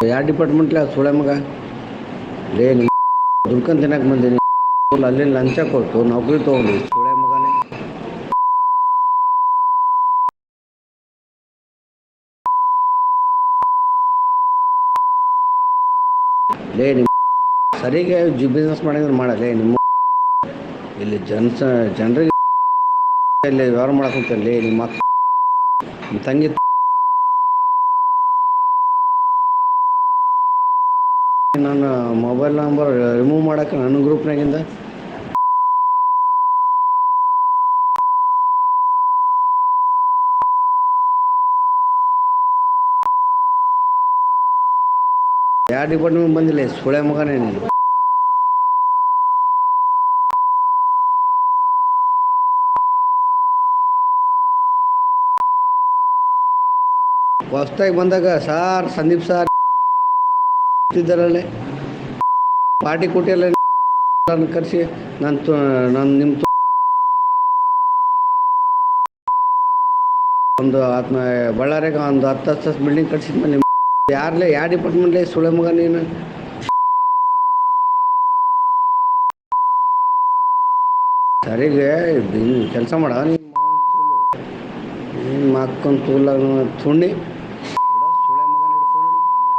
ಯಾವ ಡಿಪಾರ್ಟ್ಮೆಂಟ್ಲ ಸುಳೆ ಮಗ ಲೇ ನಿಮ್ಮ ದುಡ್ಕೊಂಡು ತಿನ್ನಕ್ಕೆ ಬಂದೀನಿ. ಅಲ್ಲಿ ಲಂಚ ಕೊಟ್ಟು ನೌಕರಿ ತೊಗೊಂಡು ಸುಳೆ ಮಗನೇ. ಲೇ ನಿಮ್ಮ ಸರಿಗೆ ಬಿಸ್ನೆಸ್ ಮಾಡಿದ್ರೆ ಮಾಡಲೇ ನಿಮ್ಮ ಇಲ್ಲಿ ಜನರಿಗೆ ಇಲ್ಲಿ ವ್ಯವಹಾರ ಮಾಡಕ್ಕಂತಲ್ಲಿ ನಿಮ್ಮ ತಂಗಿ ನನ್ನ ಮೊಬೈಲ್ ನಂಬರ್ ರಿಮೂವ್ ಮಾಡೋಕ್ಕೆ ನನ್ನ ಗ್ರೂಪ್ನಾಗಿಂದ ಯಾವ ಡಿಪಾರ್ಟ್ಮೆಂಟ್ ಬಂದಿಲ್ಲ ಸುಳೆ ಮಗನೇ ನೀನು. ಹೊಸ್ದಾಗಿ ಬಂದಾಗ ಸಾರ್ ಸಂದೀಪ್ ಸಾರ್ ಇದ್ದಾರಲ್ಲೇ ಪಾರ್ಟಿ ಕೊಟ್ಟಿಲ್ಲ ಕರೆಸಿ ನಾನು ನಿಮ್ಮ ಒಂದು ಬಳ್ಳಾರಿಯಾಗ ಒಂದು 10 ಬಿಲ್ಡಿಂಗ್ ಕಟ್ಸಿದ್ಮೇಲೆ ನಿಮ್ಮ ಯಾರಲ್ಲೇ ಯಾವ ಡಿಪಾರ್ಟ್ಮೆಂಟ್ಲೇ ಸುಳೆ ಮಗ ನೀನು. ಸರಿಗೆ ಕೆಲಸ ಮಾಡ ನಿಮ್ಮ ಮಕ್ಕನ ತೂಲ ತುಣ್ಣಿ